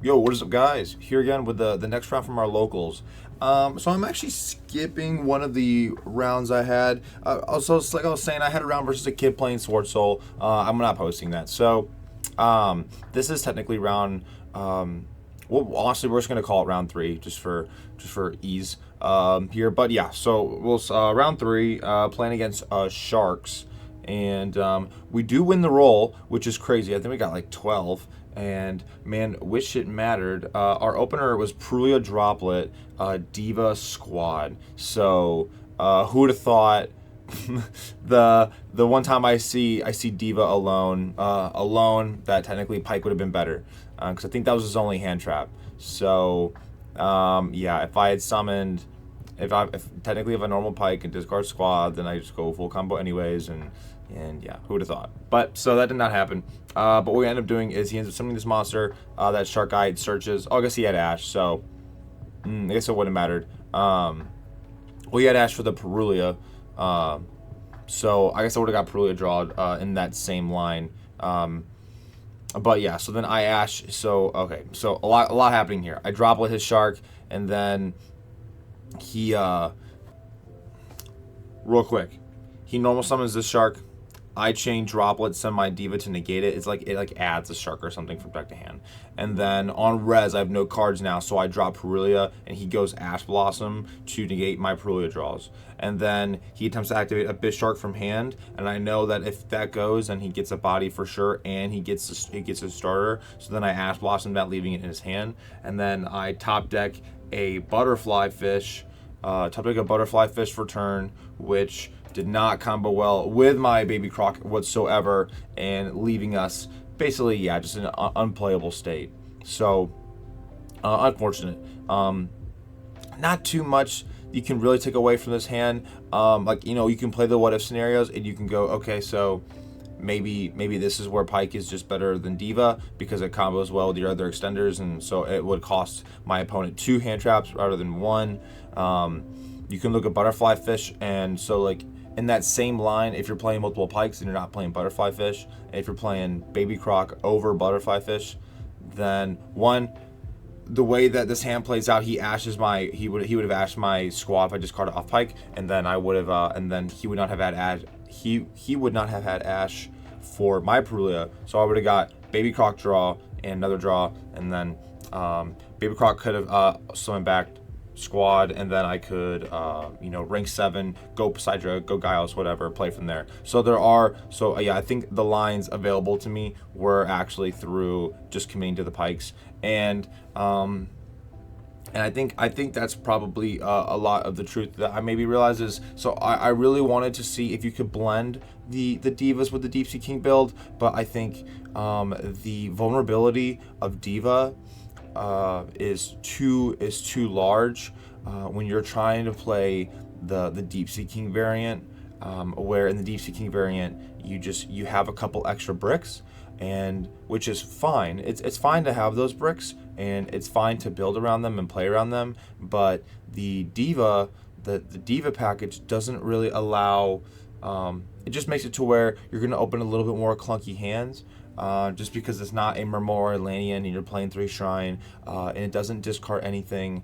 Yo, what is up, guys? Here again with the next round from our locals. So I'm actually skipping one of the rounds I had. Also, like I was saying, I had a round versus a kid playing Sword Soul. I'm not posting that. So this is technically round. Well, honestly, we're just gonna call it round three, just for ease here. But yeah, so we'll round three, playing against Sharks, and we do win the roll, which is crazy. I think we got like 12. And man, wish it mattered. Our opener was Prulia Droplet, Diva Squad. So who would have thought? The one time I see Diva alone, that technically Pike would have been better, because I think that was his only hand trap. So yeah, if I had summoned, if technically if a normal Pike and discard Squad, then I just go full combo anyways, and yeah, who would have thought? But so that did not happen. But what we end up doing is he ends up summoning this monster that Shark Guide searches. Oh, I guess he had Ash, so I guess it wouldn't have mattered. Well, he had Ash for the Perulia, so I guess I would have got Perulia draw in that same line. But yeah, so then I Ash. So okay, so a lot happening here. I drop with his Shark, and then he real quick, he normal summons this Shark. I chain Droplet, send my Diva to negate it. It's like it adds a Shark or something from deck to hand. And then on res, I have no cards now, so I drop Perulia, and he goes Ash Blossom to negate my Perulia draws. And then he attempts to activate a Bishark from hand, and I know that if that goes, then he gets a body for sure, and he gets a starter. So then I Ash Blossom that, leaving it in his hand, and then I top deck a Butterfly Fish, for turn, which did not combo well with my Baby Croc whatsoever, and leaving us basically, yeah, just in an unplayable state. So, unfortunate. Not too much you can really take away from this hand. Like, you can play the what if scenarios, and you can go, okay, so maybe this is where Pike is just better than Diva because it combos well with your other extenders, and so it would cost my opponent 2 hand traps rather than 1. You can look at Butterfly Fish, and so like in that same line, if you're playing multiple Pikes and you're not playing Butterfly Fish, and if you're playing Baby Croc over Butterfly Fish, then the way that this hand plays out, he would have ashed my Squad if I discarded off Pike, and then I would have and then he would not have had he would not have had Ash for my Perulia, so I would have got Baby Croc draw and another draw, and then Baby Croc could have summoned back Squad, and then I could rank 7, go Poseidra, go Giles, whatever, play from there. So I think the lines available to me were actually through just committing to the Pikes, and I think that's probably a lot of the truth that I maybe realize is, so I really wanted to see if you could blend the Divas with the Deep Sea King build, but I think the vulnerability of Diva is too large when you're trying to play the Deep Sea King variant, where in the Deep Sea King variant you have a couple extra bricks, and which is fine. It's fine to have those bricks, and it's fine to build around them and play around them, but the Diva package doesn't really allow, it just makes it to where you're going to open a little bit more clunky hands, just because it's not a Mermail Atlantean and you're playing 3 Shrine, and it doesn't discard anything,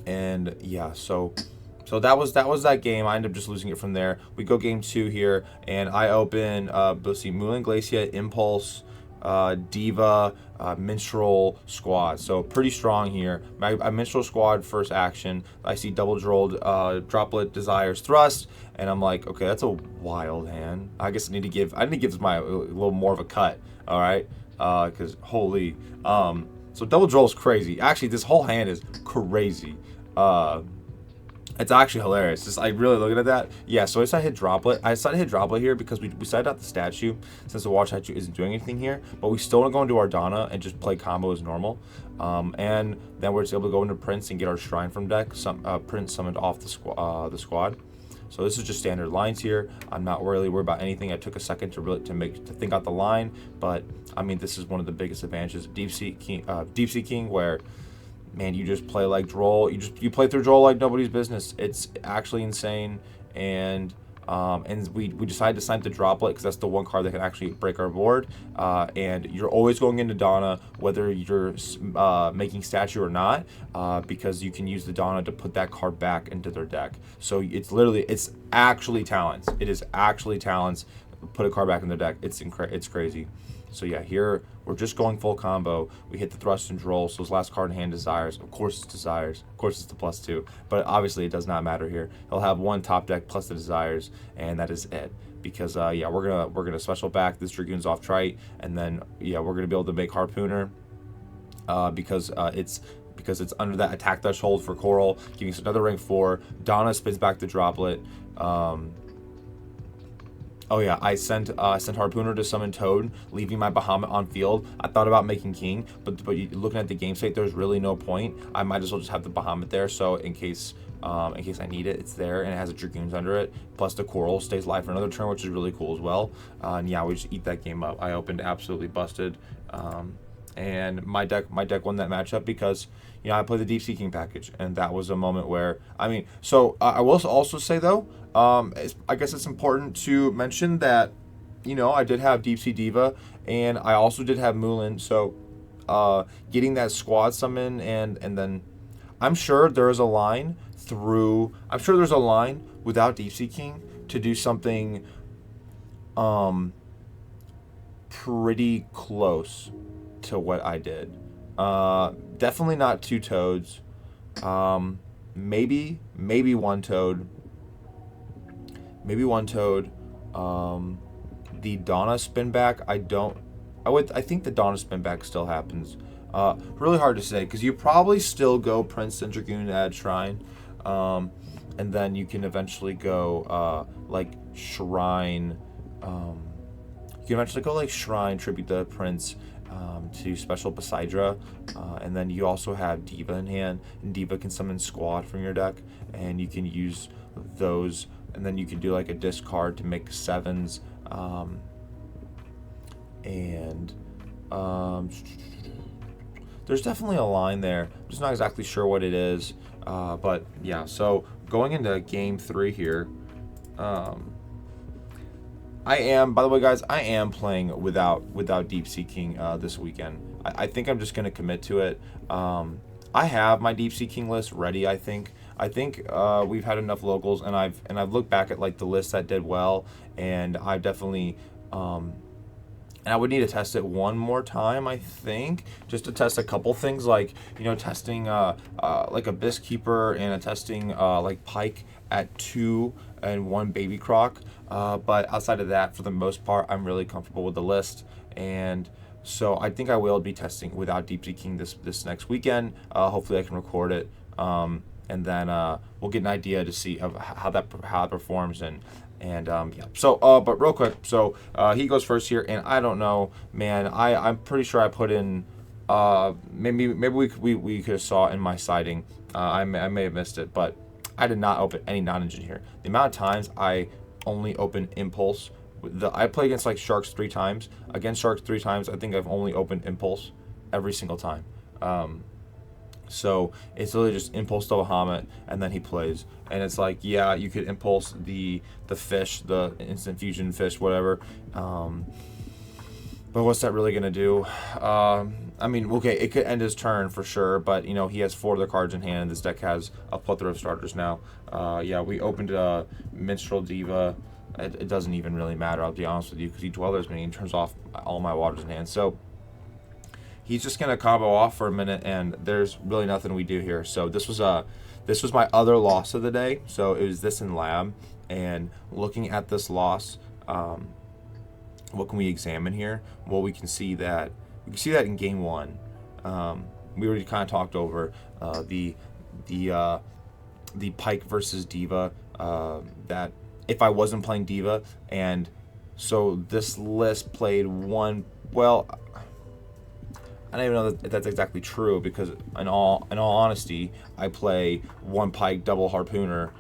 and yeah, so that was that game. I ended up just losing it from there. We go game 2 here, and I open let's see, Moulin Glacia, Impulse, Diva, Minstrel Squad. So pretty strong here. My Minstrel Squad first action, I see double drolled Droplet Desires Thrust, and I'm like, okay, that's a wild hand. I guess I need to give this my a little more of a cut. All right, because holy, so double droll is crazy. Actually, this whole hand is crazy. It's actually hilarious. Just like really looking at that. Yeah, so I decided to hit Droplet. I decided to hit Droplet here because we decided out the statue, since the water statue isn't doing anything here. But we still want to go into Ardana and just play combo as normal. And then we're just able to go into Prince and get our Shrine from deck. Prince summoned off the squad. So this is just standard lines here. I'm not really worried about anything. I took a second to think out the line, but I mean, this is one of the biggest advantages of Deep Sea King, where, man, you just play like Droll. You play through Droll like nobody's business. It's actually insane, and And we decided to sign the Droplet because that's the one card that can actually break our board. And you're always going into Donna, whether you're making statue or not, because you can use the Donna to put that card back into their deck. So it's actually talents. It is actually talents. Put a card back in their deck. It's crazy. So yeah, here we're just going full combo. We hit the thrust and droll. So his last card in hand, Desires. Of course it's Desires. Of course it's the +2. But obviously it does not matter here. He'll have one top deck plus the Desires, and that is it. Because yeah, we're gonna special back this Dragoon's off trite, and then yeah, we're gonna be able to make Harpooner because it's under that attack threshold for Coral, giving us another rank 4. Donna spins back the Droplet. Oh yeah, I sent Harpooner to summon Toad, leaving my Bahamut on field. I thought about making King, but looking at the game state, there's really no point. I might as well just have the Bahamut there, so in case I need it, it's there, and it has a Dragoons under it. Plus the Coral stays live for another turn, which is really cool as well. And yeah, we just eat that game up. I opened absolutely busted, and my deck won that matchup because I played the Deep Sea King package, and that was a moment where I will also say though. I guess it's important to mention that, I did have Deep Sea Diva, and I also did have Mulan. So, getting that squad summon and then, I'm sure there's a line without Deep Sea King to do something, pretty close to what I did. Definitely not 2 Toads. Maybe 1 Toad. Maybe 1 Toad. The Donna spin back, I think the Donna spin back still happens. Really hard to say because you probably still go Prince and Dragoon add Shrine, and then you can eventually go like Shrine. You can eventually go like Shrine, tribute the Prince, to special Poseidra, and then you also have Diva in hand, and Diva can summon Squad from your deck, and you can use those. And then you can do like a discard to make 7s, there's definitely a line there. I'm just not exactly sure what it is, but yeah. So going into game 3 here, by the way, guys, I am playing without Deep Sea King this weekend. I think I'm just gonna commit to it. I have my Deep Sea King list ready. I think we've had enough locals, and I've looked back at like the list that did well, and I definitely and I would need to test it one more time, I think, just to test a couple things like testing like Abyss Keeper and testing like Pike at 2 and 1 Baby Croc. But outside of that, for the most part, I'm really comfortable with the list, and so I think I will be testing without Deep Sea King this next weekend. Hopefully I can record it. And then we'll get an idea to see of how it performs and yeah. So but real quick, so he goes first here, and I don't know, man. I'm pretty sure I put in maybe we could have saw in my siding. I may have missed it, but I did not open any non-engine here. The amount of times I only open Impulse. I play against like Sharks 3 times. Against Sharks 3 times, I think I've only opened Impulse every single time. So it's literally just Impulse to Bahamut, and then he plays. And it's like, yeah, you could Impulse the fish, the instant fusion fish, whatever. But what's that really gonna do? Okay, it could end his turn for sure, but he has 4 other cards in hand, and this deck has a plethora of starters now. Yeah, we opened Minstrel Diva. It doesn't even really matter, I'll be honest with you, because he Dwellers me and turns off all my waters in hand. So he's just gonna combo off for a minute, and there's really nothing we do here. So this was my other loss of the day. So it was this in lab, and looking at this loss, what can we examine here? Well, we can see that in game 1. We already kind of talked over the Pike versus Diva. That if I wasn't playing Diva, and so this list played one. Well, I don't even know if that's exactly true, because in all honesty, I play 1 Pike double Harpooner.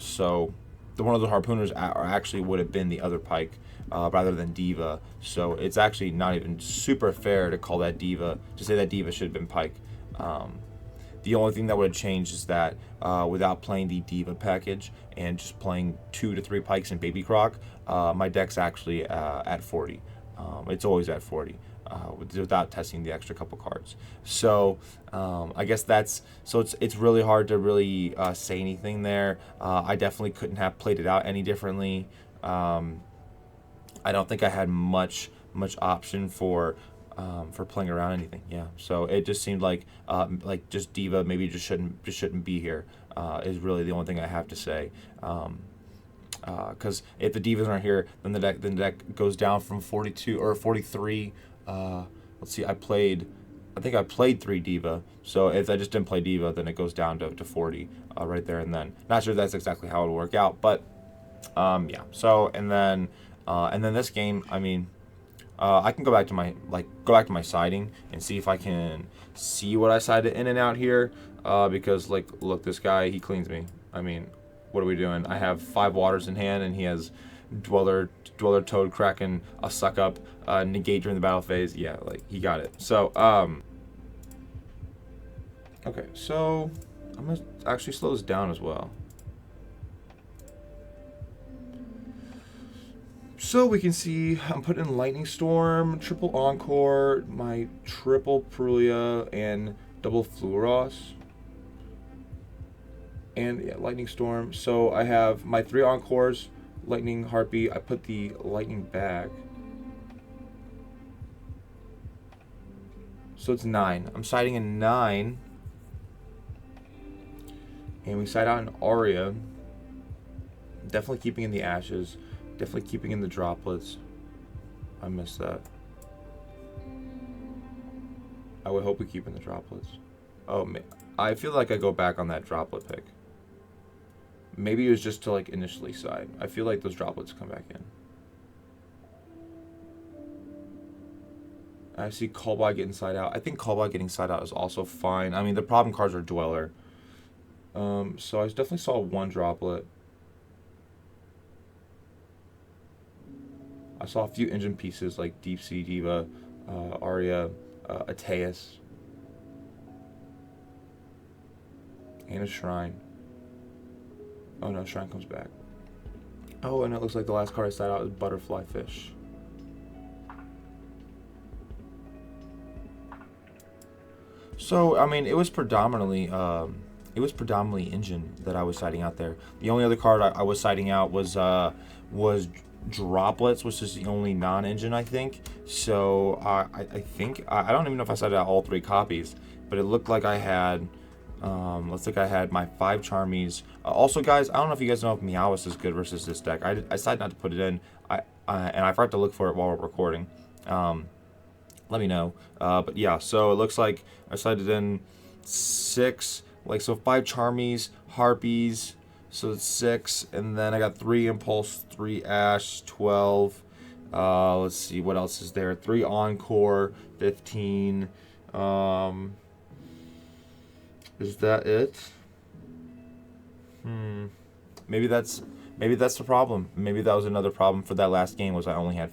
So the one of the Harpooners actually would have been the other Pike rather than Diva. So it's actually not even super fair to call that Diva, to say that Diva should have been Pike. The only thing that would have changed is that without playing the Diva package and just playing 2 to 3 Pikes and Baby Croc, my deck's actually at 40. It's always at 40 without testing the extra couple cards. So I guess it's really hard to really say anything there. I definitely couldn't have played it out any differently. I don't think I had much option for playing around anything. Yeah, so it just seemed like just Diva maybe just shouldn't be here. Is really the only thing I have to say. Because if the Divas aren't here, then the deck goes down from 42 or 43. Let's see, I think I played 3 Diva. So if I just didn't play Diva, then it goes down to 40 right there and then. Not sure that's exactly how it'll work out, but yeah. So and then this game, I mean, I can go back to my siding and see if I can see what I sided in and out here. Because look, this guy, he cleans me. I mean, what are we doing? I have 5 waters in hand, and he has Dweller, Toad, Kraken, a Suck Up, Negate during the battle phase. Yeah, he got it. So, okay, so I'm gonna actually slow this down as well. So we can see I'm putting in Lightning Storm, triple Encore, my triple Prulia, and double Fluoros. And yeah, Lightning Storm. So I have my 3 Encores, Lightning Harpy. I put the Lightning back. So it's 9. I'm siding in 9. And we side out an Aria. Definitely keeping in the Ashes. Definitely keeping in the Droplets. I missed that. I would hope we keep in the Droplets. Oh, man. I feel like I go back on that Droplet pick. Maybe it was just to initially side. I feel like those Droplets come back in. I see Callby getting side out. I think Callby getting side out is also fine. I mean, the problem cards are Dweller. So I definitely saw 1 Droplet. I saw a few engine pieces like Deep Sea Diva, Aria, Ateus, and a Shrine. Oh no, Shrine comes back. Oh, and it looks like the last card I side out is Butterfly Fish. So I mean, it was predominantly engine that I was siding out there. The only other card I was siding out was Droplets, which is the only non-engine, I think. So I think I don't even know if I sided out all 3 copies, but it looked like I had. Looks like I had my 5 Charmies. Also, guys, I don't know if you guys know if Meowth is good versus this deck. I decided not to put it in. And I forgot to look for it while we're recording. Let me know. But yeah, so it looks like I sided in 6, so 5 Charmies, Harpies. So it's 6, and then I got 3 Impulse, 3 Ash, 12. Let's see, what else is there? 3 Encore, 15. Is that it? Maybe that's the problem. Maybe that was another problem for that last game, was I only had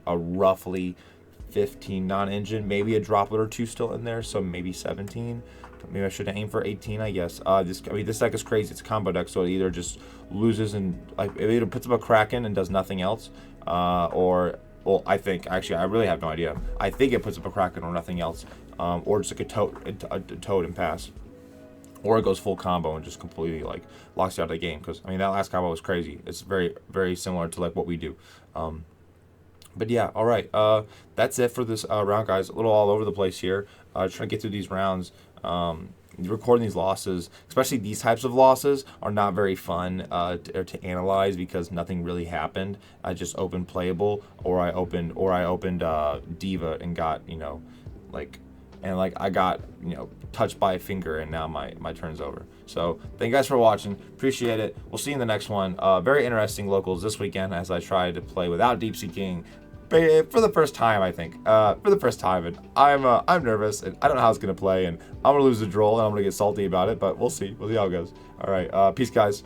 a roughly 15 non-engine, maybe a Droplet or 2 still in there, so maybe 17. Maybe I should have aimed for 18, I guess. This deck is crazy. It's a combo deck, so it either just loses and it either puts up a Kraken and does nothing else, or well, I think actually I really have no idea. I think it puts up a Kraken or nothing else, or just a Toad and pass, or it goes full combo and just completely locks you out of the game. Because I mean that last combo was crazy. It's very very similar to what we do. But yeah, all right. That's it for this round, guys. A little all over the place here. Trying to get through these rounds. Recording these losses, especially these types of losses, are not very fun to analyze because nothing really happened. I just opened playable, or I opened Diva and got I got touched by a finger, and now my turn's over. So thank you guys for watching. Appreciate it. We'll see you in the next one. Very interesting locals this weekend as I try to play without Deep Sea King for the first time, I think. For the first time, and I'm nervous, and I don't know how it's gonna play, and I'm gonna lose the droll, and I'm gonna get salty about it, but we'll see. We'll see how it goes. All right, peace, guys.